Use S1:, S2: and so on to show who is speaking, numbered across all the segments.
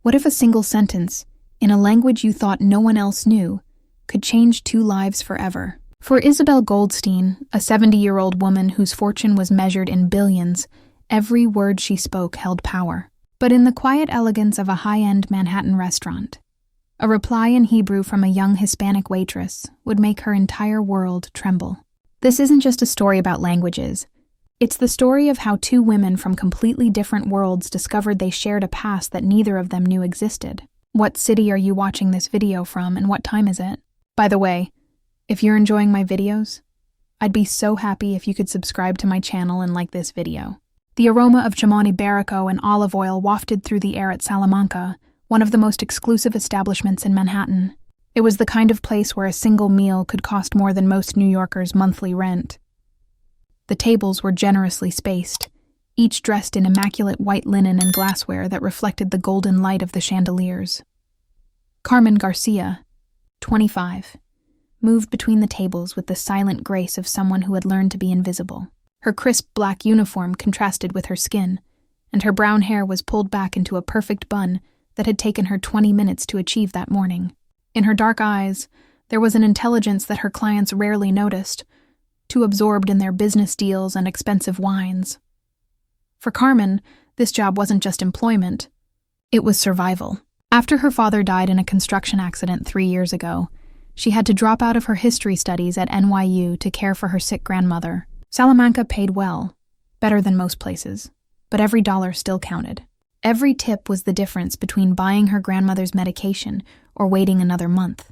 S1: What if a single sentence, in a language you thought no one else knew, could change two lives forever? For Isabel Goldstein, a 70-year-old woman whose fortune was measured in billions, every word she spoke held power. But in the quiet elegance of a high-end Manhattan restaurant, a reply in Hebrew from a young Hispanic waitress would make her entire world tremble. This isn't just a story about languages. It's the story of how two women from completely different worlds discovered they shared a past that neither of them knew existed. What city are you watching this video from, and what time is it? By the way, if you're enjoying my videos, I'd be so happy if you could subscribe to my channel and like this video. The aroma of jamon iberico and olive oil wafted through the air at Salamanca, one of the most exclusive establishments in Manhattan. It was the kind of place where a single meal could cost more than most New Yorkers' monthly rent. The tables were generously spaced, each dressed in immaculate white linen and glassware that reflected the golden light of the chandeliers. Carmen Garcia, 25, moved between the tables with the silent grace of someone who had learned to be invisible. Her crisp black uniform contrasted with her skin, and her brown hair was pulled back into a perfect bun that had taken her 20 minutes to achieve that morning. In her dark eyes, there was an intelligence that her clients rarely noticed, too absorbed in their business deals and expensive wines. For Carmen, this job wasn't just employment, it was survival. After her father died in a construction accident 3 years ago, she had to drop out of her history studies at NYU to care for her sick grandmother. Salamanca paid well, better than most places, but every dollar still counted. Every tip was the difference between buying her grandmother's medication or waiting another month.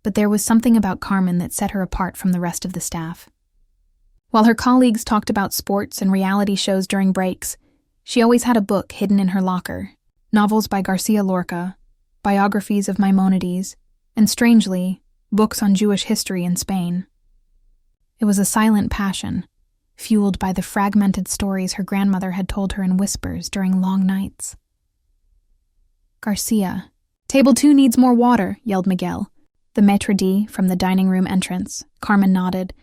S1: But there was something about Carmen that set her apart from the rest of the staff. While her colleagues talked about sports and reality shows during breaks, she always had a book hidden in her locker, novels by Garcia Lorca, biographies of Maimonides, and strangely, books on Jewish history in Spain. It was a silent passion, fueled by the fragmented stories her grandmother had told her in whispers during long nights. Garcia. "Table 2 needs more water," yelled Miguel. The maitre d' from the dining room entrance, Carmen nodded,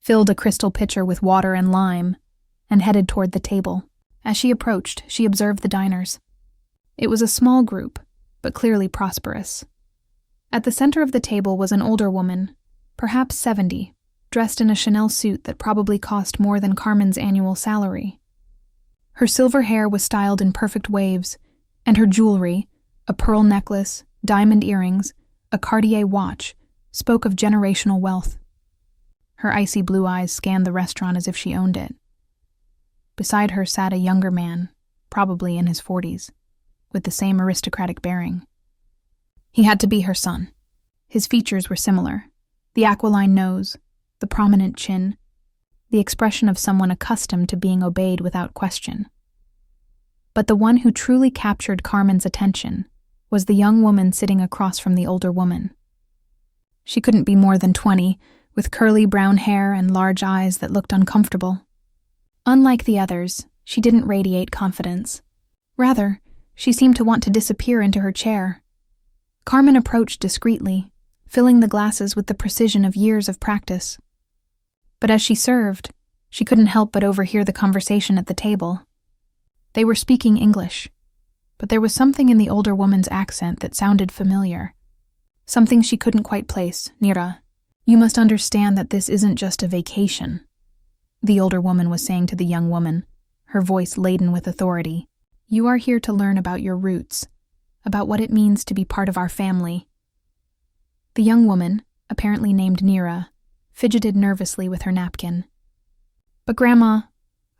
S1: filled a crystal pitcher with water and lime, and headed toward the table. As she approached, she observed the diners. It was a small group, but clearly prosperous. At the center of the table was an older woman, perhaps 70, dressed in a Chanel suit that probably cost more than Carmen's annual salary. Her silver hair was styled in perfect waves, and her jewelry, a pearl necklace, diamond earrings, a Cartier watch, spoke of generational wealth. Her icy blue eyes scanned the restaurant as if she owned it. Beside her sat a younger man, probably in his 40s, with the same aristocratic bearing. He had to be her son. His features were similar: the aquiline nose, the prominent chin, the expression of someone accustomed to being obeyed without question. But the one who truly captured Carmen's attention was the young woman sitting across from the older woman. She couldn't be more than 20, with curly brown hair and large eyes that looked uncomfortable. Unlike the others, she didn't radiate confidence. Rather, she seemed to want to disappear into her chair. Carmen approached discreetly, filling the glasses with the precision of years of practice. But as she served, she couldn't help but overhear the conversation at the table. They were speaking English, but there was something in the older woman's accent that sounded familiar. Something she couldn't quite place. "Nira, you must understand that this isn't just a vacation," the older woman was saying to the young woman, her voice laden with authority. "You are here to learn about your roots, about what it means to be part of our family." The young woman, apparently named Nira, fidgeted nervously with her napkin. "But Grandma,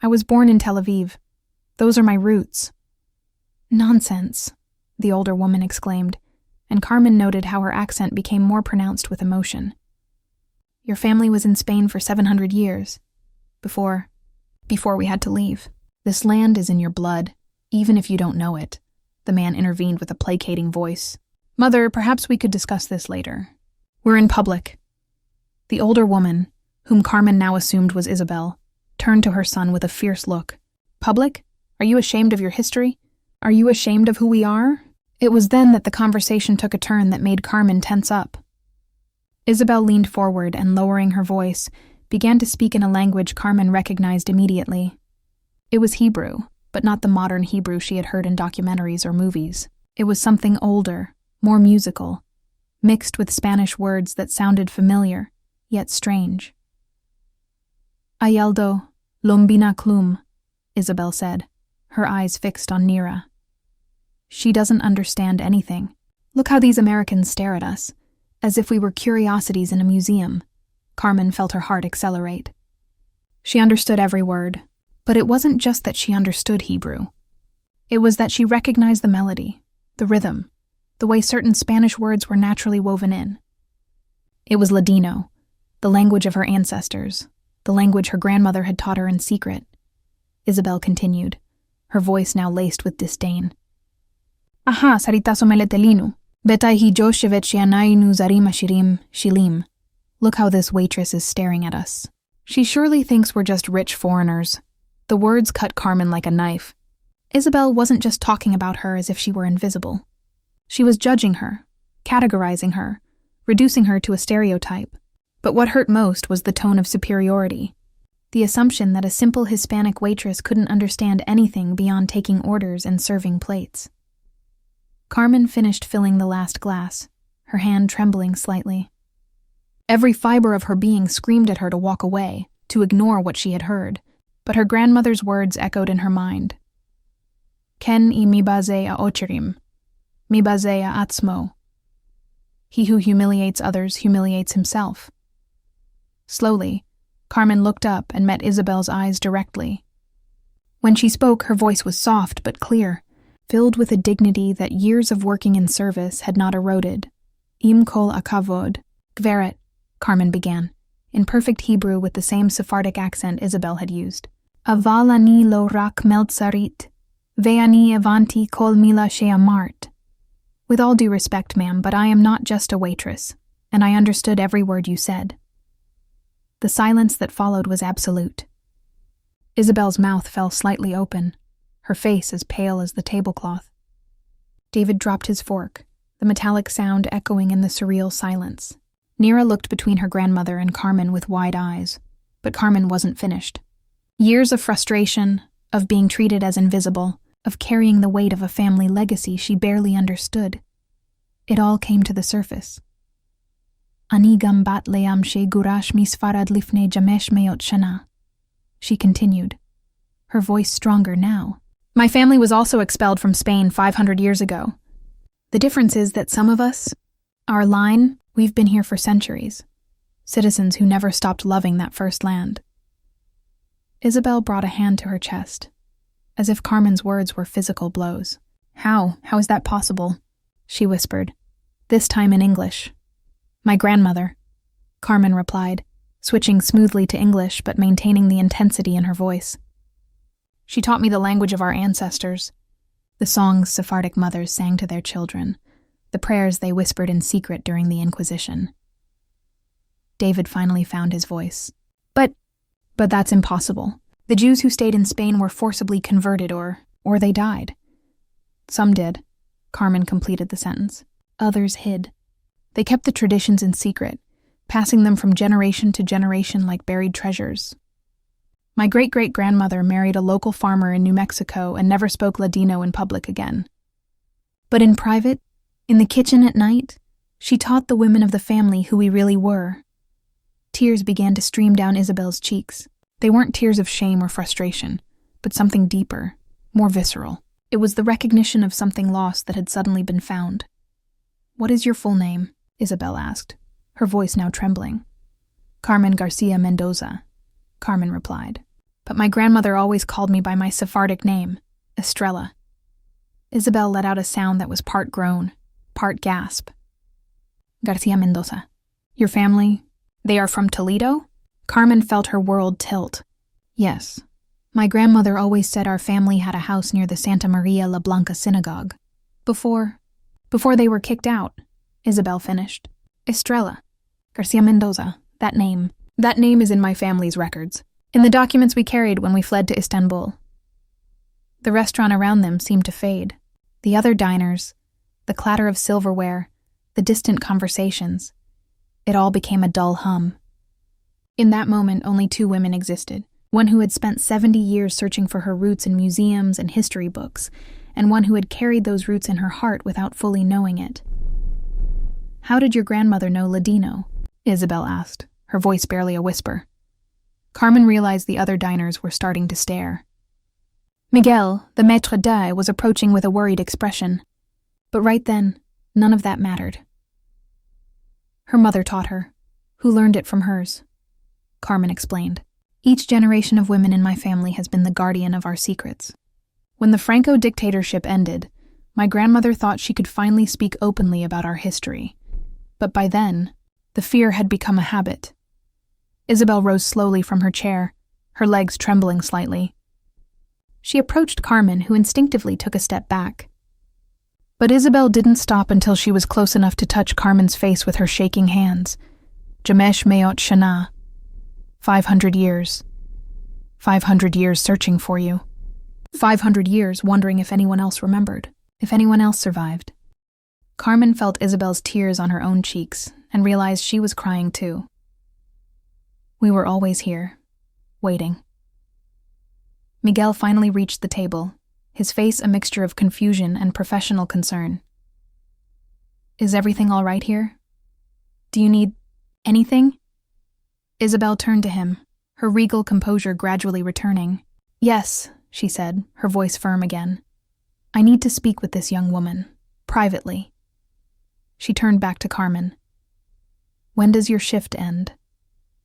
S1: I was born in Tel Aviv. Those are my roots." "Nonsense," the older woman exclaimed, and Carmen noted how her accent became more pronounced with emotion. "Your family was in Spain for 700 years, before we had to leave. This land is in your blood, even if you don't know it," the man intervened with a placating voice. "Mother, perhaps we could discuss this later. We're in public." The older woman, whom Carmen now assumed was Isabel, turned to her son with a fierce look. "Public? Are you ashamed of your history? Are you ashamed of who we are?" It was then that the conversation took a turn that made Carmen tense up. Isabel leaned forward and, lowering her voice, began to speak in a language Carmen recognized immediately. It was Hebrew, but but not the modern Hebrew she had heard in documentaries or movies. It was something older, more musical, mixed with Spanish words that sounded familiar, yet strange. Ayeldo, lombina klum, Isabel said, her eyes fixed on Nira. She doesn't understand anything. Look how these Americans stare at us, as if we were curiosities in a museum. Carmen felt her heart accelerate. She understood every word, but it wasn't just that she understood Hebrew. It was that she recognized the melody, the rhythm, the way certain Spanish words were naturally woven in. It was Ladino, the language of her ancestors, the language her grandmother had taught her in secret. Isabel continued, her voice now laced with disdain. Aha, saritaso meletelinu. Betai hi joshevet shianainu zarima shirim shilim. Look how this waitress is staring at us. She surely thinks we're just rich foreigners. The words cut Carmen like a knife. Isabel wasn't just talking about her as if she were invisible. She was judging her, categorizing her, reducing her to a stereotype. But what hurt most was the tone of superiority. The assumption that a simple Hispanic waitress couldn't understand anything beyond taking orders and serving plates. Carmen finished filling the last glass, her hand trembling slightly. Every fiber of her being screamed at her to walk away, to ignore what she had heard, but her grandmother's words echoed in her mind. Ken I mi baze a ochirim, mi baze a atzmo. He who humiliates others humiliates himself. Slowly, Carmen looked up and met Isabel's eyes directly. When she spoke, her voice was soft but clear, filled with a dignity that years of working in service had not eroded. Im kol akavod, gveret, Carmen began, in perfect Hebrew with the same Sephardic accent Isabel had used. Aval ani lo rak meltzarit, ve'ani avanti kol mila she'amart. With all due respect, ma'am, but I am not just a waitress, and I understood every word you said. The silence that followed was absolute. Isabel's mouth fell slightly open, her face as pale as the tablecloth. David dropped his fork, the metallic sound echoing in the surreal silence. Nira looked between her grandmother and Carmen with wide eyes, but Carmen wasn't finished. Years of frustration, of being treated as invisible, of carrying the weight of a family legacy she barely understood. It all came to the surface. Ani gambat leam she gurash misfarad lifne jamesh meot shana. She continued, her voice stronger now. My family was also expelled from Spain 500 years ago. The difference is that some of us, our line, we've been here for centuries. Citizens who never stopped loving that first land. Isabel brought a hand to her chest, as if Carmen's words were physical blows. How is that possible? She whispered, this time in English. My grandmother, Carmen replied, switching smoothly to English but maintaining the intensity in her voice. She taught me the language of our ancestors, the songs Sephardic mothers sang to their children, the prayers they whispered in secret during the Inquisition. David finally found his voice. But that's impossible. The Jews who stayed in Spain were forcibly converted or they died. Some did, Carmen completed the sentence. Others hid. They kept the traditions in secret, passing them from generation to generation like buried treasures. My great-great-grandmother married a local farmer in New Mexico and never spoke Ladino in public again. But in private, in the kitchen at night, she taught the women of the family who we really were. Tears began to stream down Isabel's cheeks. They weren't tears of shame or frustration, but something deeper, more visceral. It was the recognition of something lost that had suddenly been found. What is your full name? Isabel asked, her voice now trembling. Carmen Garcia Mendoza, Carmen replied. But my grandmother always called me by my Sephardic name, Estrella. Isabel let out a sound that was part groan, part gasp. Garcia Mendoza. Your family, they are from Toledo? Carmen felt her world tilt. Yes. My grandmother always said our family had a house near the Santa Maria La Blanca synagogue. Before they were kicked out, Isabel finished. Estrella. Garcia Mendoza. That name is in my family's records. In the documents we carried when we fled to Istanbul. The restaurant around them seemed to fade. The other diners, the clatter of silverware, the distant conversations. It all became a dull hum. In that moment, only two women existed, one who had spent 70 years searching for her roots in museums and history books, and one who had carried those roots in her heart without fully knowing it. "How did your grandmother know Ladino?" Isabel asked, her voice barely a whisper. Carmen realized the other diners were starting to stare. Miguel, the maître d', was approaching with a worried expression. But right then, none of that mattered. Her mother taught her, who learned it from hers. Carmen explained. Each generation of women in my family has been the guardian of our secrets. When the Franco dictatorship ended, my grandmother thought she could finally speak openly about our history. But by then, the fear had become a habit. Isabel rose slowly from her chair, her legs trembling slightly. She approached Carmen, who instinctively took a step back. But Isabel didn't stop until she was close enough to touch Carmen's face with her shaking hands. Jamesh Meot Shana. 500 years. 500 years searching for you. 500 years wondering if anyone else remembered, if anyone else survived. Carmen felt Isabel's tears on her own cheeks and realized she was crying too. We were always here, waiting. Miguel finally reached the table, his face a mixture of confusion and professional concern. Is everything all right here? Do you need anything? Isabel turned to him, her regal composure gradually returning. Yes, she said, her voice firm again. I need to speak with this young woman, privately. She turned back to Carmen. When does your shift end?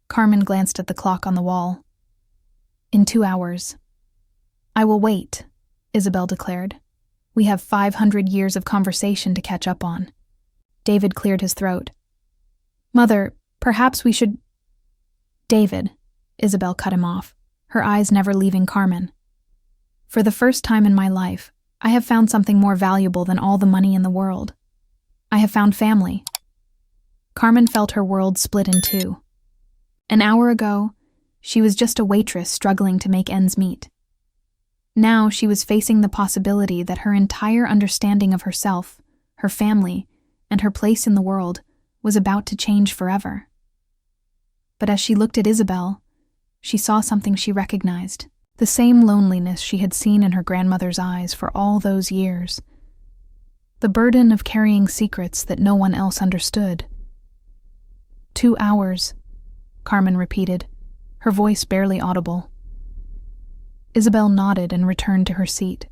S1: Carmen glanced at the clock on the wall. In 2 hours. I will wait, Isabel declared. We have 500 years of conversation to catch up on. David cleared his throat. Mother, perhaps we should... David, Isabel cut him off, her eyes never leaving Carmen. For the first time in my life, I have found something more valuable than all the money in the world. I have found family. Carmen felt her world split in two. An hour ago, she was just a waitress struggling to make ends meet. Now she was facing the possibility that her entire understanding of herself, her family, and her place in the world was about to change forever. But as she looked at Isabel, she saw something she recognized, the same loneliness she had seen in her grandmother's eyes for all those years. The burden of carrying secrets that no one else understood. 2 hours, Carmen repeated, her voice barely audible. Isabel nodded and returned to her seat.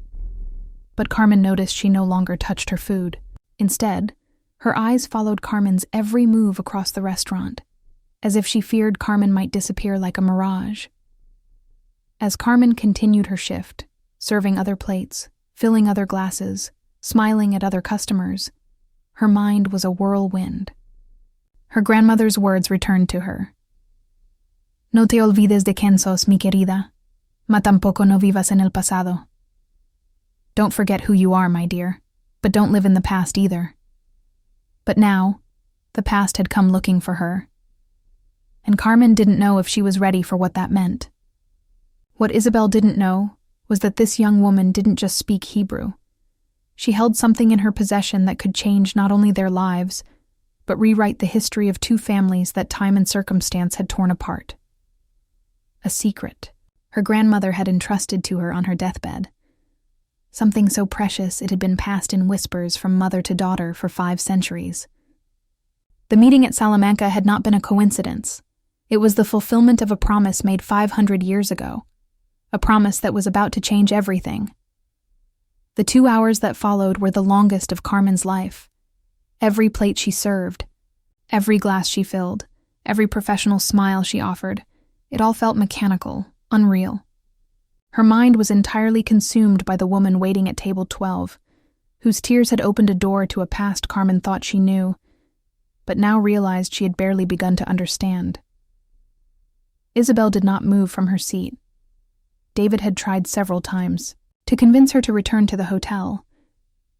S1: But Carmen noticed she no longer touched her food. Instead, her eyes followed Carmen's every move across the restaurant, as if she feared Carmen might disappear like a mirage. As Carmen continued her shift, serving other plates, filling other glasses, smiling at other customers, her mind was a whirlwind. Her grandmother's words returned to her. No te olvides de quién sos, mi querida. Ma tampoco no vivas en el pasado. Don't forget who you are, my dear, but don't live in the past either. But now, the past had come looking for her. And Carmen didn't know if she was ready for what that meant. What Isabel didn't know was that this young woman didn't just speak Hebrew. She held something in her possession that could change not only their lives, but rewrite the history of two families that time and circumstance had torn apart. A secret her grandmother had entrusted to her on her deathbed. Something so precious it had been passed in whispers from mother to daughter for 5 centuries. The meeting at Salamanca had not been a coincidence. It was the fulfillment of a promise made 500 years ago, a promise that was about to change everything. The 2 hours that followed were the longest of Carmen's life. Every plate she served, every glass she filled, every professional smile she offered, it all felt mechanical, unreal. Her mind was entirely consumed by the woman waiting at table 12, whose tears had opened a door to a past Carmen thought she knew, but now realized she had barely begun to understand. Isabel did not move from her seat. David had tried several times to convince her to return to the hotel,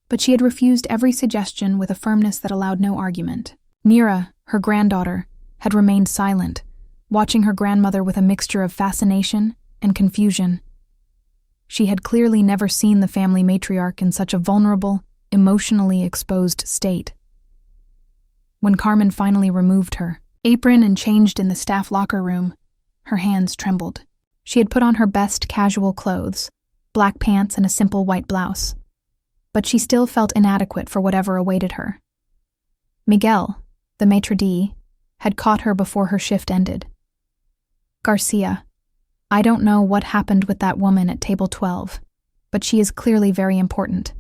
S1: but she had refused every suggestion with a firmness that allowed no argument. Nira, her granddaughter, had remained silent, watching her grandmother with a mixture of fascination and confusion. She had clearly never seen the family matriarch in such a vulnerable, emotionally exposed state. When Carmen finally removed her apron and changed in the staff locker room, her hands trembled. She had put on her best casual clothes, black pants and a simple white blouse, but she still felt inadequate for whatever awaited her. Miguel, the maitre d', had caught her before her shift ended. "Garcia, I don't know what happened with that woman at table 12, but she is clearly very important.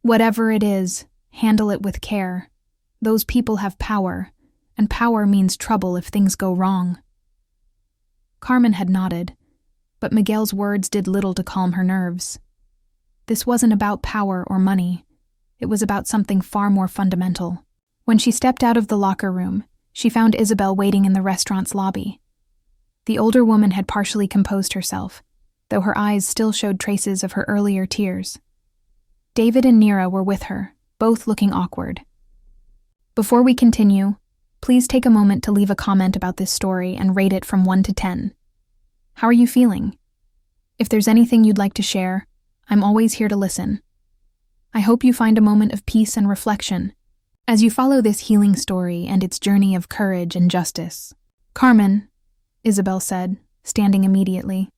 S1: Whatever it is, handle it with care. Those people have power, and power means trouble if things go wrong." Carmen had nodded, but Miguel's words did little to calm her nerves. This wasn't about power or money. It was about something far more fundamental. When she stepped out of the locker room, she found Isabel waiting in the restaurant's lobby. The older woman had partially composed herself, though her eyes still showed traces of her earlier tears. David and Nira were with her, both looking awkward. Before we continue, please take a moment to leave a comment about this story and rate it from 1 to 10. How are you feeling? If there's anything you'd like to share, I'm always here to listen. I hope you find a moment of peace and reflection as you follow this healing story and its journey of courage and justice. "Carmen," Isabel said, standing immediately.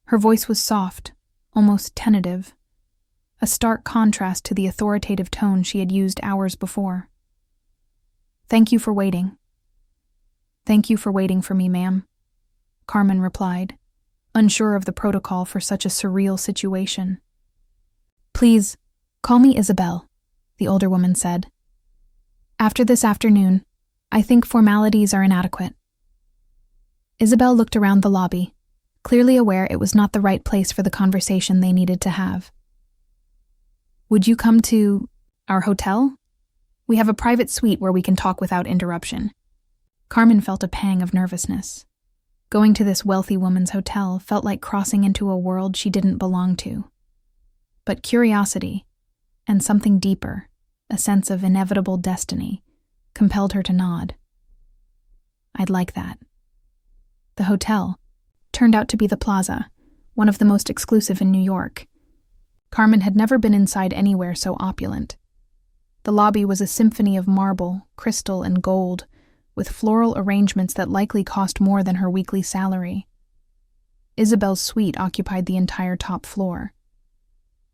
S1: Her voice was soft, almost tentative, a stark contrast to the authoritative tone she had used hours before. "Thank you for waiting." "Thank you for waiting for me, ma'am," Carmen replied, unsure of the protocol for such a surreal situation. "Please, call me Isabel," the older woman said. "After this afternoon, I think formalities are inadequate." Isabel looked around the lobby, clearly aware it was not the right place for the conversation they needed to have. "Would you come to our hotel? We have a private suite where we can talk without interruption." Carmen felt a pang of nervousness. Going to this wealthy woman's hotel felt like crossing into a world she didn't belong to. But curiosity, and something deeper, a sense of inevitable destiny, compelled her to nod. "I'd like that." The hotel turned out to be the Plaza, one of the most exclusive in New York. Carmen had never been inside anywhere so opulent. The lobby was a symphony of marble, crystal, and gold, with floral arrangements that likely cost more than her weekly salary. Isabel's suite occupied the entire top floor.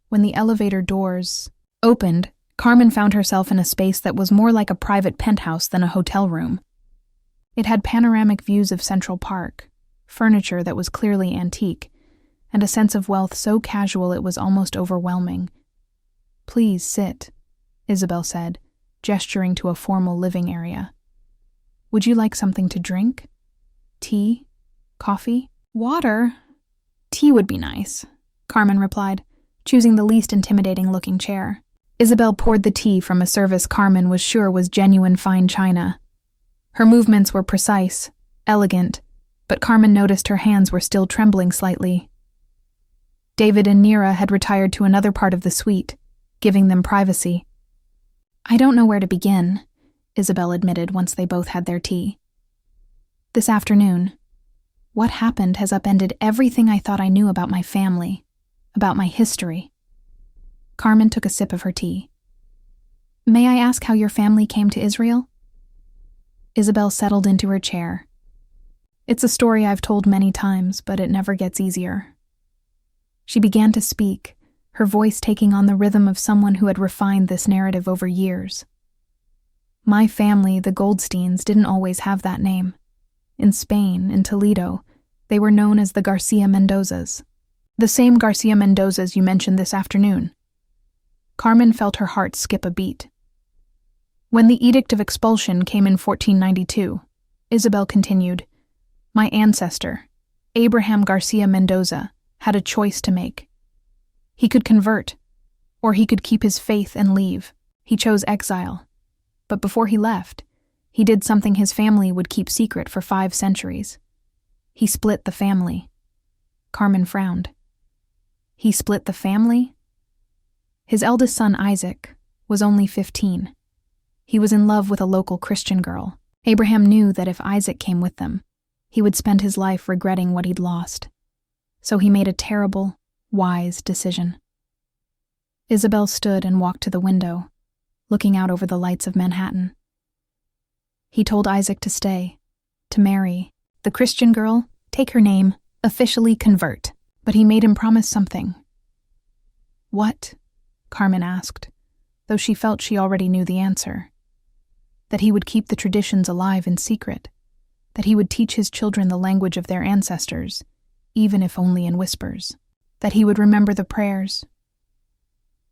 S1: When the elevator doors opened, Carmen found herself in a space that was more like a private penthouse than a hotel room. It had panoramic views of Central Park, furniture that was clearly antique, and a sense of wealth so casual it was almost overwhelming. "Please sit," Isabel said, gesturing to a formal living area. "Would you like something to drink? Tea? Coffee? Water?" "Tea would be nice," Carmen replied, choosing the least intimidating-looking chair. Isabel poured the tea from a service Carmen was sure was genuine fine china. Her movements were precise, elegant, but Carmen noticed her hands were still trembling slightly. David and Nira had retired to another part of the suite, giving them privacy. "I don't know where to begin," Isabel admitted once they both had their tea. "This afternoon, what happened has upended everything I thought I knew about my family, about my history." Carmen took a sip of her tea. "May I ask how your family came to Israel?" Isabel settled into her chair. "It's a story I've told many times, but it never gets easier." She began to speak, her voice taking on the rhythm of someone who had refined this narrative over years. "My family, the Goldsteins, didn't always have that name. In Spain, in Toledo, they were known as the Garcia Mendozas. The same Garcia Mendozas you mentioned this afternoon." Carmen felt her heart skip a beat. "When the Edict of Expulsion came in 1492, Isabel continued, my ancestor, Abraham Garcia Mendoza, had a choice to make. He could convert, or he could keep his faith and leave. He chose exile. But before he left, he did something his family would keep secret for 5 centuries. He split the family." Carmen frowned. "He split the family?" His eldest son, Isaac, was only 15. He was in love with a local Christian girl. Abraham knew that if Isaac came with them, he would spend his life regretting what he'd lost. So he made a terrible, wise decision. Isabel stood and walked to the window, looking out over the lights of Manhattan. He told Isaac to stay, to marry the Christian girl, take her name, Officially convert. But he made him promise something. What? Carmen asked, though she felt she already knew the answer. That he would keep the traditions alive in secret. That he would teach his children the language of their ancestors, even if only in whispers. That he would remember the prayers.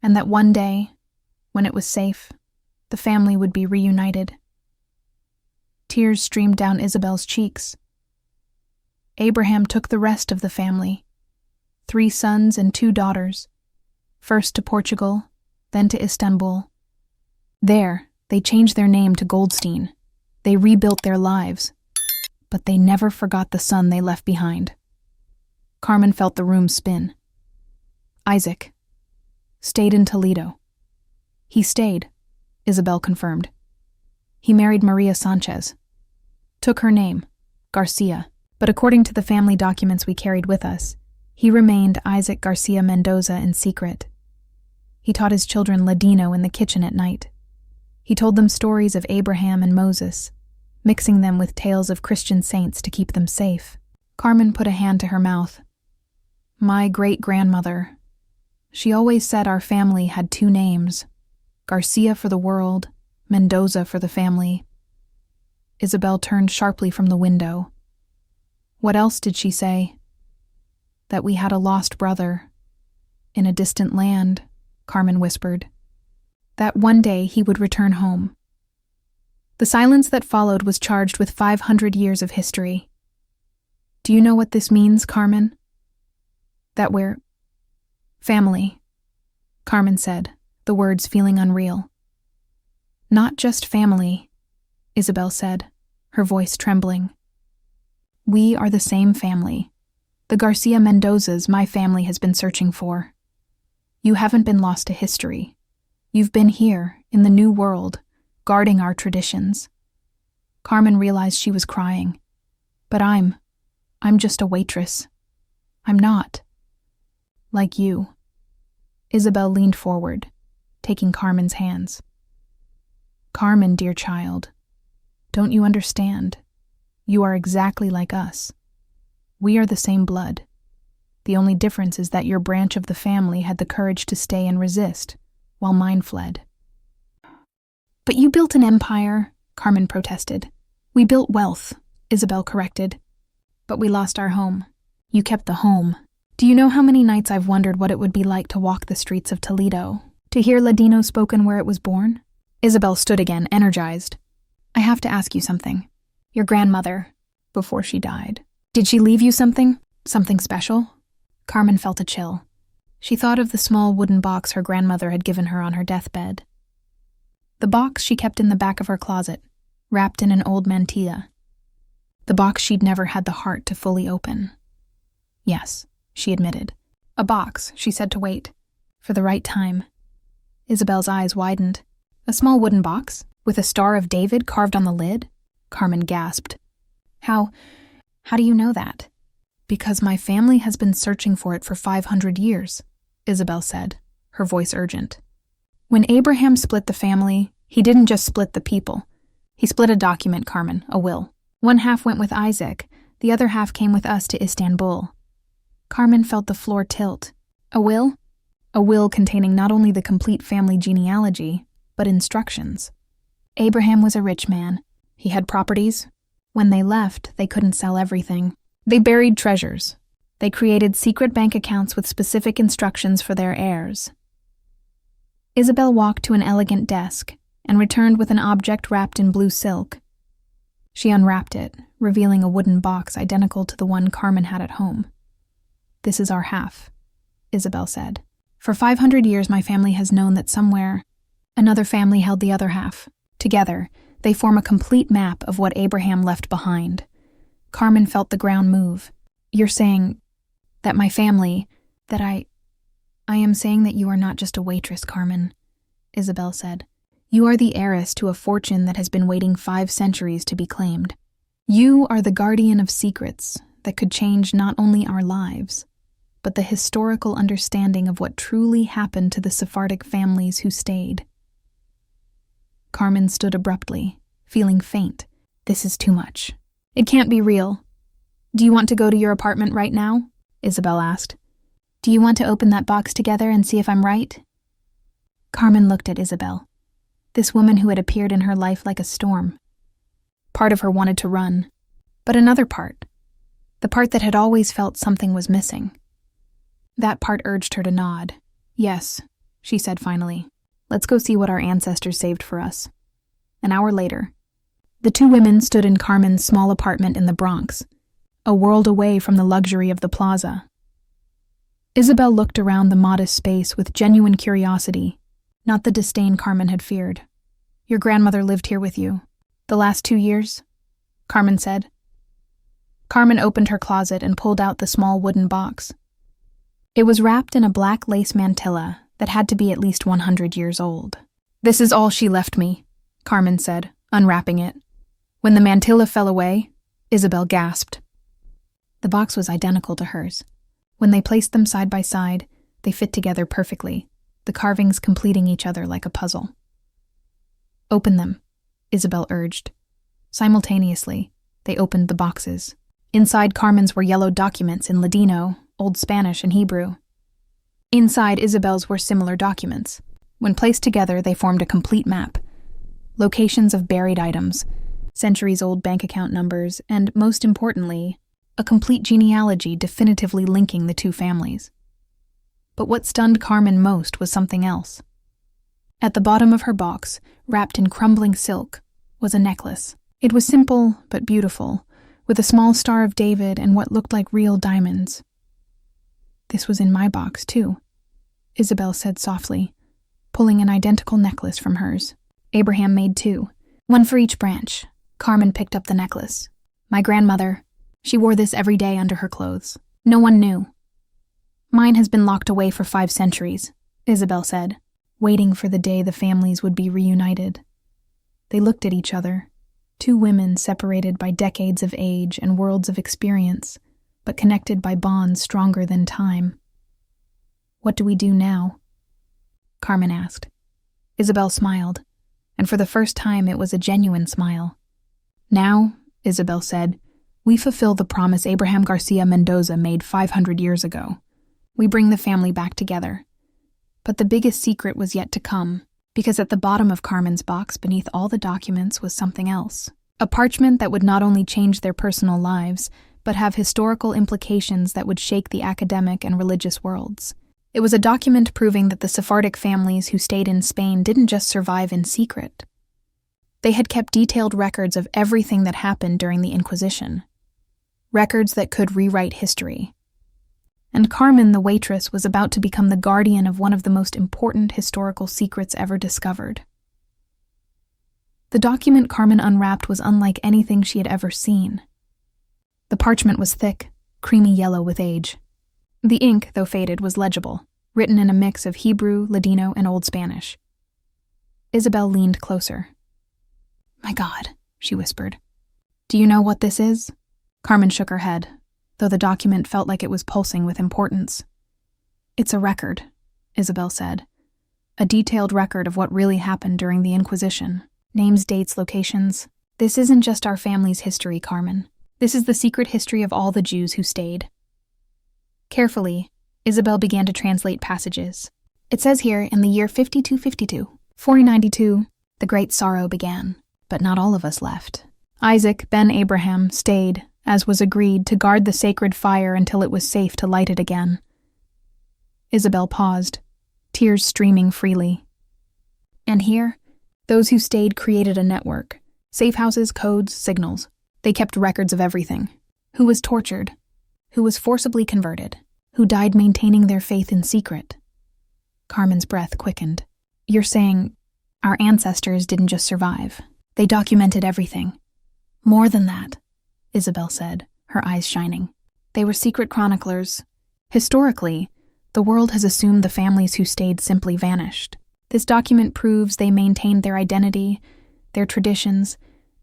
S1: And that one day, when it was safe, the family would be reunited. Tears streamed down Isabel's cheeks. Abraham took the rest of the family, 3 sons and 2 daughters, first to Portugal, then to Istanbul. There, they changed their name to Goldstein. They rebuilt their lives, but they never forgot the son they left behind. Carmen felt the room spin. Isaac stayed in Toledo. He stayed, Isabel confirmed. He married Maria Sanchez. Took her name, Garcia, but according to the family documents we carried with us, he remained Isaac Garcia Mendoza in secret. He taught his children Ladino in the kitchen at night. He told them stories of Abraham and Moses, mixing them with tales of Christian saints to keep them safe. Carmen put a hand to her mouth. My great-grandmother. She always said our family had 2 names, Garcia for the world, Mendoza for the family. Isabel turned sharply from the window. What else did she say? That we had a lost brother. In a distant land, Carmen whispered. That one day he would return home. The silence that followed was charged with 500 years of history. Do you know what this means, Carmen? That we're family, Carmen said, the words feeling unreal. Not just family, Isabel said, her voice trembling. We are the same family. The Garcia Mendozas my family has been searching for. You haven't been lost to history. You've been here, in the new world, guarding our traditions. Carmen realized she was crying. But I'm just a waitress. I'm not. Like you. Isabel leaned forward, taking Carmen's hands. Carmen, dear child, don't you understand? You are exactly like us. We are the same blood. The only difference is that your branch of the family had the courage to stay and resist, while mine fled. But you built an empire, Carmen protested. We built wealth, Isabel corrected. But we lost our home. You kept the home. Do you know how many nights I've wondered what it would be like to walk the streets of Toledo, to hear Ladino spoken where it was born? Isabel stood again, energized. I have to ask you something. Your grandmother, before she died. Did she leave you something? Something special? Carmen felt a chill. She thought of the small wooden box her grandmother had given her on her deathbed. The box she kept in the back of her closet, wrapped in an old mantilla. The box she'd never had the heart to fully open. Yes, she admitted. A box, she said to wait. For the right time. Isabel's eyes widened. A small wooden box, with a Star of David carved on the lid? Carmen gasped. How do you know that? Because my family has been searching for it for 500 years, Isabel said, her voice urgent. When Abraham split the family, he didn't just split the people. He split a document, Carmen, a will. One half went with Isaac, the other half came with us to Istanbul. Carmen felt the floor tilt. A will? A will containing not only the complete family genealogy, but instructions. Abraham was a rich man. He had properties. When they left, they couldn't sell everything. They buried treasures. They created secret bank accounts with specific instructions for their heirs. Isabel walked to an elegant desk and returned with an object wrapped in blue silk. She unwrapped it, revealing a wooden box identical to the one Carmen had at home. This is our half, Isabel said. For 500 years my family has known that somewhere, another family held the other half. Together, they form a complete map of what Abraham left behind. Carmen felt the ground move. You're saying that my family, that I am saying that you are not just a waitress, Carmen, Isabel said. You are the heiress to a fortune that has been waiting 5 centuries to be claimed. You are the guardian of secrets that could change not only our lives, but the historical understanding of what truly happened to the Sephardic families who stayed. Carmen stood abruptly, feeling faint. This is too much. It can't be real. Do you want to go to your apartment right now? Isabel asked. Do you want to open that box together and see if I'm right? Carmen looked at Isabel, this woman who had appeared in her life like a storm. Part of her wanted to run, but another part, the part that had always felt something was missing. That part urged her to nod. Yes, she said finally. Let's go see what our ancestors saved for us. An hour later, the two women stood in Carmen's small apartment in the Bronx, a world away from the luxury of the plaza. Isabel looked around the modest space with genuine curiosity, not the disdain Carmen had feared. Your grandmother lived here with you. The last 2 years? Carmen said. Carmen opened her closet and pulled out the small wooden box. It was wrapped in a black lace mantilla that had to be at least 100 years old. This is all she left me, Carmen said, unwrapping it. When the mantilla fell away, Isabel gasped. The box was identical to hers. When they placed them side by side, they fit together perfectly, the carvings completing each other like a puzzle. Open them, Isabel urged. Simultaneously, they opened the boxes. Inside Carmen's were yellowed documents in Ladino, Old Spanish, and Hebrew. Inside Isabel's were similar documents. When placed together, they formed a complete map. Locations of buried items, centuries-old bank account numbers, and, most importantly, a complete genealogy definitively linking the two families. But what stunned Carmen most was something else. At the bottom of her box, wrapped in crumbling silk, was a necklace. It was simple but beautiful, with a small Star of David and what looked like real diamonds. This was in my box, too, Isabel said softly, pulling an identical necklace from hers. Abraham made 2, one for each branch. Carmen picked up the necklace. My grandmother, she wore this every day under her clothes. No one knew. Mine has been locked away for 5 centuries, Isabel said, waiting for the day the families would be reunited. They looked at each other, two women separated by decades of age and worlds of experience, but connected by bonds stronger than time. What do we do now? Carmen asked. Isabel smiled, and for the first time it was a genuine smile. Now, Isabel said, we fulfill the promise Abraham Garcia Mendoza made 500 years ago. We bring the family back together. But the biggest secret was yet to come, because at the bottom of Carmen's box beneath all the documents was something else. A parchment that would not only change their personal lives, but have historical implications that would shake the academic and religious worlds. It was a document proving that the Sephardic families who stayed in Spain didn't just survive in secret. They had kept detailed records of everything that happened during the Inquisition. Records that could rewrite history. And Carmen, the waitress, was about to become the guardian of one of the most important historical secrets ever discovered. The document Carmen unwrapped was unlike anything she had ever seen. The parchment was thick, creamy yellow with age. The ink, though faded, was legible, written in a mix of Hebrew, Ladino, and Old Spanish. Isabel leaned closer. My God, she whispered. Do you know what this is? Carmen shook her head, though the document felt like it was pulsing with importance. It's a record, Isabel said. A detailed record of what really happened during the Inquisition. Names, dates, locations. This isn't just our family's history, Carmen. This is the secret history of all the Jews who stayed. Carefully, Isabel began to translate passages. It says here, in the year 5252, 4092, the great sorrow began. But not all of us left. Isaac, ben Abraham, stayed, as was agreed, to guard the sacred fire until it was safe to light it again. Isabel paused, tears streaming freely. And here, those who stayed created a network. Safe houses, codes, signals. They kept records of everything. Who was tortured? Who was forcibly converted? Who died maintaining their faith in secret? Carmen's breath quickened. You're saying our ancestors didn't just survive. They documented everything. More than that, Isabel said, her eyes shining. They were secret chroniclers. Historically, the world has assumed the families who stayed simply vanished. This document proves they maintained their identity, their traditions,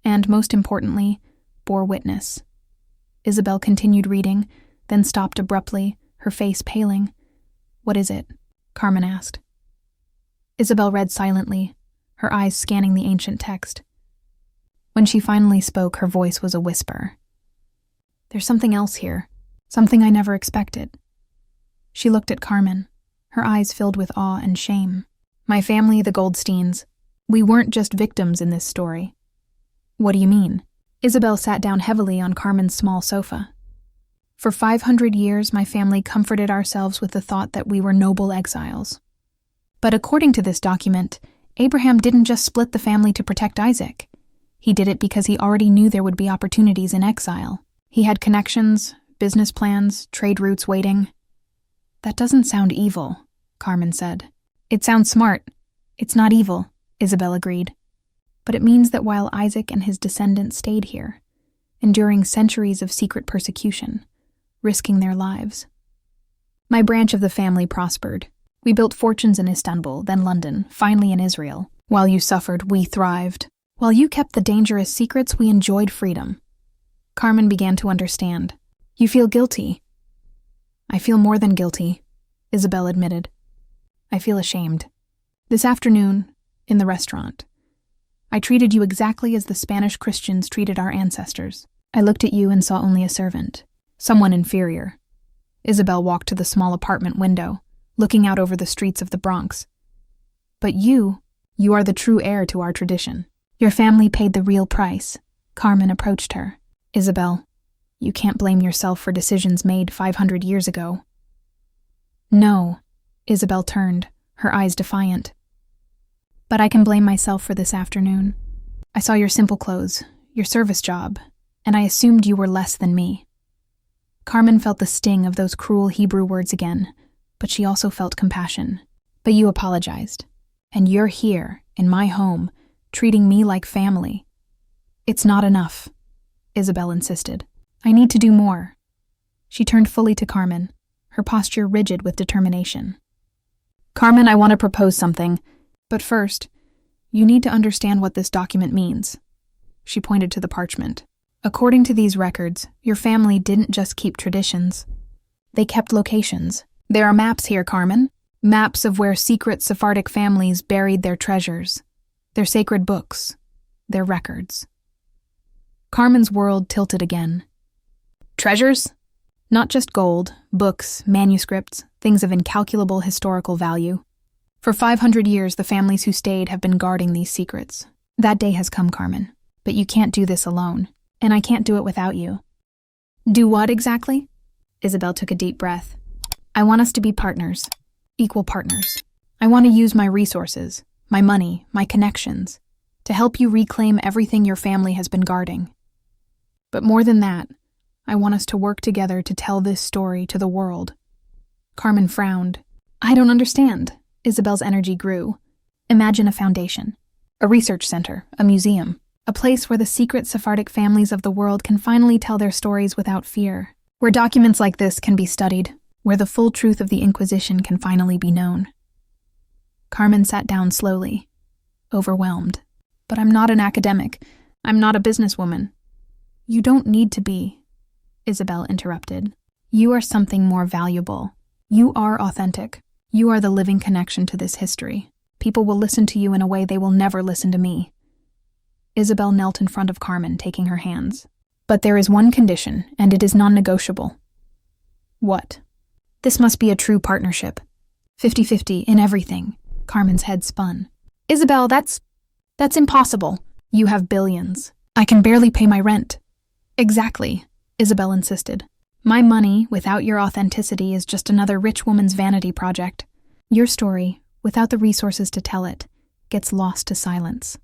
S1: and, most importantly, bore witness. Isabel continued reading, then stopped abruptly, her face paling. What is it? Carmen asked. Isabel read silently, her eyes scanning the ancient text. When she finally spoke, her voice was a whisper. There's something else here, something I never expected. She looked at Carmen, her eyes filled with awe and shame. My family, the Goldsteins, we weren't just victims in this story. What do you mean? Isabel sat down heavily on Carmen's small sofa. For 500 years, my family comforted ourselves with the thought that we were noble exiles. But according to this document, Abraham didn't just split the family to protect Isaac. He did it because he already knew there would be opportunities in exile. He had connections, business plans, trade routes waiting. That doesn't sound evil, Carmen said. It sounds smart. It's not evil, Isabel agreed. But it means that while Isaac and his descendants stayed here, enduring centuries of secret persecution, risking their lives, my branch of the family prospered. We built fortunes in Istanbul, then London, finally in Israel. While you suffered, we thrived. While you kept the dangerous secrets, we enjoyed freedom. Carmen began to understand. You feel guilty. I feel more than guilty, Isabel admitted. I feel ashamed. This afternoon, in the restaurant, I treated you exactly as the Spanish Christians treated our ancestors. I looked at you and saw only a servant, someone inferior. Isabel walked to the small apartment window, looking out over the streets of the Bronx. But you are the true heir to our tradition. Your family paid the real price. Carmen approached her. Isabel, you can't blame yourself for decisions made 500 years ago. No, Isabel turned, her eyes defiant. But I can blame myself for this afternoon. I saw your simple clothes, your service job, and I assumed you were less than me. Carmen felt the sting of those cruel Hebrew words again, but she also felt compassion. But you apologized, and you're here, in my home, treating me like family. It's not enough, Isabel insisted. I need to do more. She turned fully to Carmen, her posture rigid with determination. Carmen, I want to propose something, but first, you need to understand what this document means. She pointed to the parchment. According to these records, your family didn't just keep traditions. They kept locations. There are maps here, Carmen. Maps of where secret Sephardic families buried their treasures, their sacred books, their records. Carmen's world tilted again. Treasures? Not just gold, books, manuscripts, things of incalculable historical value. For 500 years, the families who stayed have been guarding these secrets. That day has come, Carmen. But you can't do this alone, and I can't do it without you. Do what exactly? Isabel took a deep breath. I want us to be partners, equal partners. I want to use my resources, my money, my connections, to help you reclaim everything your family has been guarding. But more than that, I want us to work together to tell this story to the world. Carmen frowned. I don't understand. Isabel's energy grew. Imagine a foundation, a research center, a museum, a place where the secret Sephardic families of the world can finally tell their stories without fear, where documents like this can be studied, where the full truth of the Inquisition can finally be known. Carmen sat down slowly, overwhelmed. But I'm not an academic. I'm not a businesswoman. You don't need to be, Isabel interrupted. You are something more valuable. You are authentic. You are the living connection to this history. People will listen to you in a way they will never listen to me. Isabel knelt in front of Carmen, taking her hands. But there is one condition, and it is non-negotiable. What? This must be a true partnership. 50-50 in everything. Carmen's head spun. Isabel, that's impossible. You have billions. I can barely pay my rent. Exactly, Isabel insisted. My money, without your authenticity, is just another rich woman's vanity project. Your story, without the resources to tell it, gets lost to silence.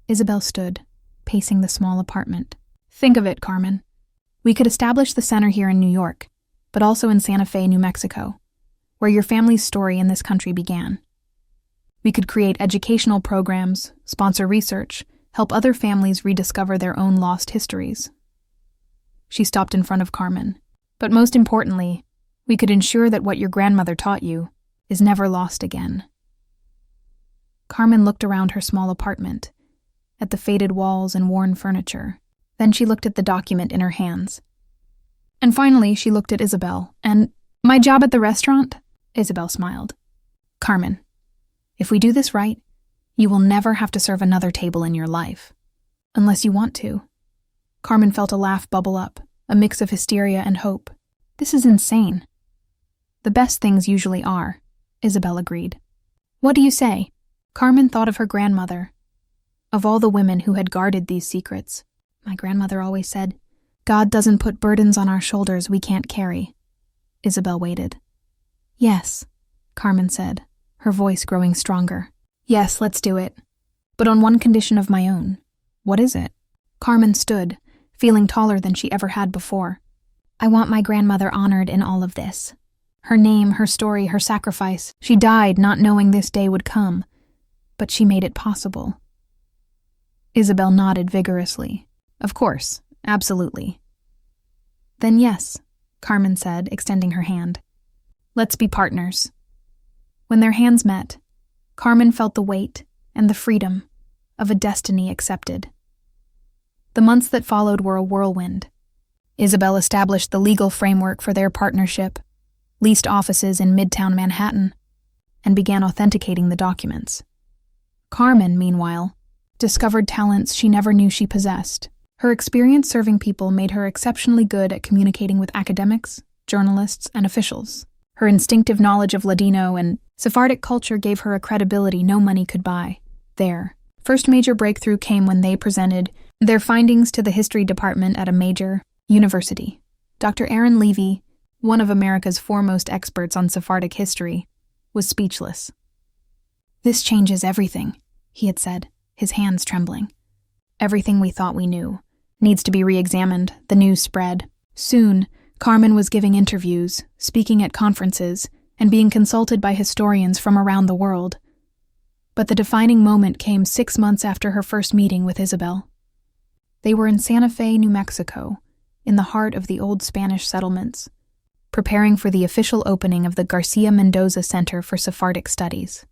S1: Isabel stood, pacing the small apartment. Think of it, Carmen. We could establish the center here in New York, but also in Santa Fe, New Mexico, where your family's story in this country began. We could create educational programs, sponsor research, help other families rediscover their own lost histories. She stopped in front of Carmen. But most importantly, we could ensure that what your grandmother taught you is never lost again. Carmen looked around her small apartment, at the faded walls and worn furniture. Then she looked at the document in her hands. And finally, she looked at Isabel, and, my job at the restaurant? Isabel smiled. Carmen, if we do this right, you will never have to serve another table in your life. Unless you want to. Carmen felt a laugh bubble up, a mix of hysteria and hope. This is insane. The best things usually are, Isabel agreed. What do you say? Carmen thought of her grandmother. Of all the women who had guarded these secrets, my grandmother always said, God doesn't put burdens on our shoulders we can't carry. Isabel waited. Yes, Carmen said, her voice growing stronger. Yes, let's do it. But on one condition of my own. What is it? Carmen stood, feeling taller than she ever had before. I want my grandmother honored in all of this. Her name, her story, her sacrifice. She died not knowing this day would come, but she made it possible. Isabel nodded vigorously. Of course, absolutely. Then yes, Carmen said, extending her hand. Let's be partners. When their hands met, Carmen felt the weight and the freedom of a destiny accepted. The months that followed were a whirlwind. Isabel established the legal framework for their partnership, leased offices in Midtown Manhattan, and began authenticating the documents. Carmen, meanwhile, discovered talents she never knew she possessed. Her experience serving people made her exceptionally good at communicating with academics, journalists, and officials. Her instinctive knowledge of Ladino and Sephardic culture gave her a credibility no money could buy. Their first major breakthrough came when they presented their findings to the history department at a major university. Dr. Aaron Levy, one of America's foremost experts on Sephardic history, was speechless. This changes everything, he had said, his hands trembling. Everything we thought we knew needs to be re-examined. The news spread. Soon, Carmen was giving interviews, speaking at conferences, and being consulted by historians from around the world. But the defining moment came 6 months after her first meeting with Isabel. They were in Santa Fe, New Mexico, in the heart of the old Spanish settlements, preparing for the official opening of the Garcia Mendoza Center for Sephardic Studies.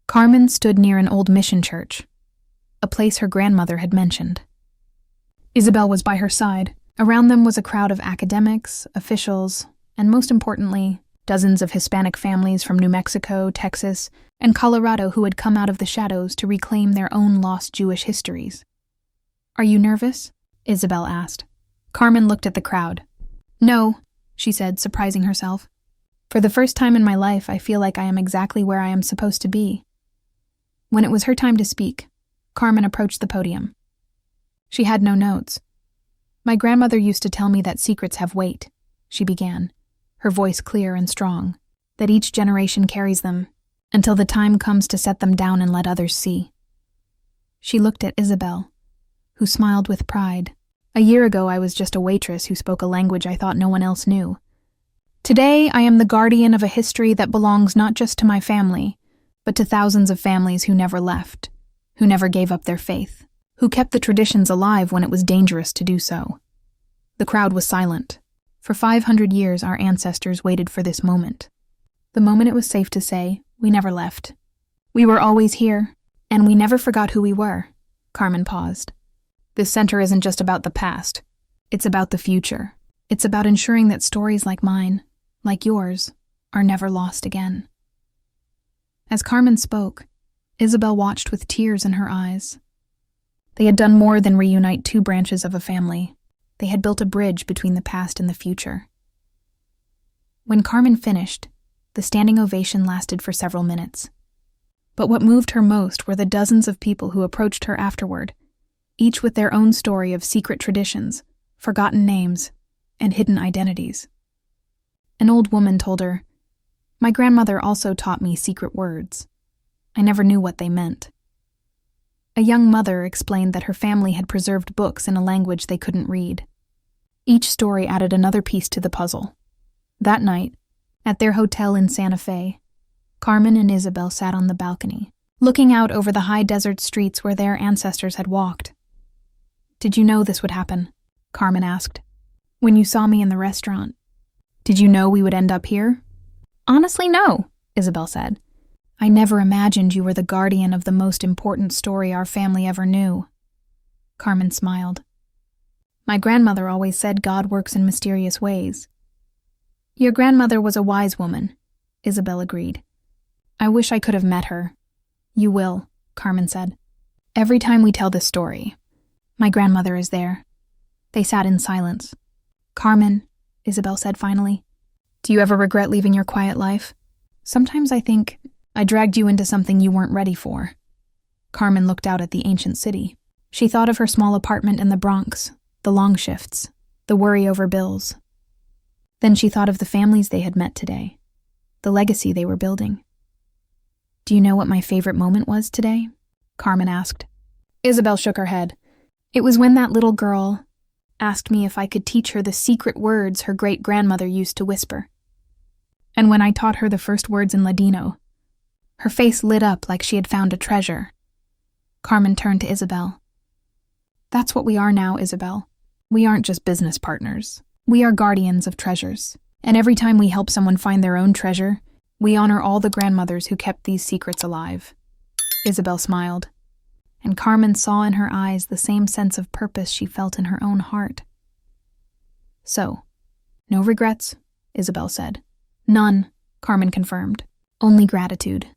S1: Carmen stood near an old mission church, a place her grandmother had mentioned. Isabel was by her side. Around them was a crowd of academics, officials, and most importantly, dozens of Hispanic families from New Mexico, Texas, and Colorado who had come out of the shadows to reclaim their own lost Jewish histories. Are you nervous? Isabel asked. Carmen looked at the crowd. No, she said, surprising herself. For the first time in my life, I feel like I am exactly where I am supposed to be. When it was her time to speak, Carmen approached the podium. She had no notes. My grandmother used to tell me that secrets have weight, she began, her voice clear and strong, that each generation carries them until the time comes to set them down and let others see. She looked at Isabel, who smiled with pride. A year ago, I was just a waitress who spoke a language I thought no one else knew. Today, I am the guardian of a history that belongs not just to my family, but to thousands of families who never left, who never gave up their faith, who kept the traditions alive when it was dangerous to do so. The crowd was silent. For 500 years, our ancestors waited for this moment. The moment it was safe to say, we never left. We were always here, and we never forgot who we were. Carmen paused. This center isn't just about the past. It's about the future. It's about ensuring that stories like mine, like yours, are never lost again. As Carmen spoke, Isabel watched with tears in her eyes. They had done more than reunite two branches of a family. They had built a bridge between the past and the future. When Carmen finished, the standing ovation lasted for several minutes. But what moved her most were the dozens of people who approached her afterward, each with their own story of secret traditions, forgotten names, and hidden identities. An old woman told her, "My grandmother also taught me secret words. I never knew what they meant." A young mother explained that her family had preserved books in a language they couldn't read. Each story added another piece to the puzzle. That night, at their hotel in Santa Fe, Carmen and Isabel sat on the balcony, looking out over the high desert streets where their ancestors had walked. "Did you know this would happen?" Carmen asked. "When you saw me in the restaurant, did you know we would end up here?" "Honestly, no," Isabel said. "I never imagined you were the guardian of the most important story our family ever knew." Carmen smiled. "My grandmother always said God works in mysterious ways." "Your grandmother was a wise woman," Isabel agreed. "I wish I could have met her." "You will," Carmen said. "Every time we tell this story, my grandmother is there." They sat in silence, Carmen, Isabel said finally, do you ever regret leaving your quiet life? Sometimes I think I dragged you into something you weren't ready for. Carmen looked out at the ancient city. She thought of her small apartment in the Bronx, the long shifts, the worry over bills. Then she thought of the families they had met today, the legacy they were building. Do you know what my favorite moment was today? Carmen asked. Isabel shook her head. It was when that little girl asked me if I could teach her the secret words her great-grandmother used to whisper. And when I taught her the first words in Ladino, her face lit up like she had found a treasure. Carmen turned to Isabel. That's what we are now, Isabel. We aren't just business partners. We are guardians of treasures. And every time we help someone find their own treasure, we honor all the grandmothers who kept these secrets alive. Isabel smiled, and Carmen saw in her eyes the same sense of purpose she felt in her own heart. So, no regrets, Isabel said. None, Carmen confirmed. Only gratitude.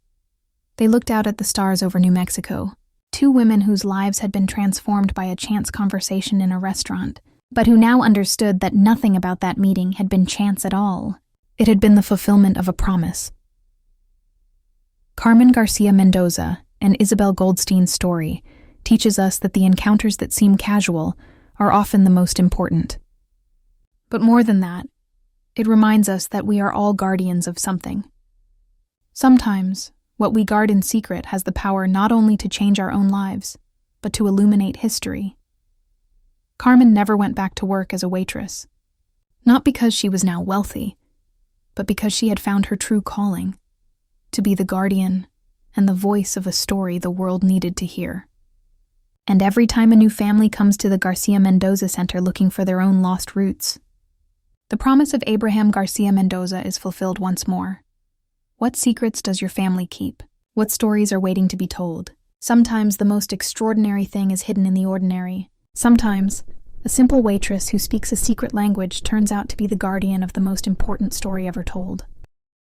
S1: They looked out at the stars over New Mexico, two women whose lives had been transformed by a chance conversation in a restaurant, but who now understood that nothing about that meeting had been chance at all. It had been the fulfillment of a promise. Carmen Garcia Mendoza and Isabel Goldstein's story teaches us that the encounters that seem casual are often the most important. But more than that, it reminds us that we are all guardians of something. Sometimes, what we guard in secret has the power not only to change our own lives, but to illuminate history. Carmen never went back to work as a waitress. Not because she was now wealthy, but because she had found her true calling, to be the guardian and the voice of a story the world needed to hear. And every time a new family comes to the Garcia Mendoza Center looking for their own lost roots, the promise of Abraham Garcia Mendoza is fulfilled once more. What secrets does your family keep? What stories are waiting to be told? Sometimes the most extraordinary thing is hidden in the ordinary. Sometimes, a simple waitress who speaks a secret language turns out to be the guardian of the most important story ever told.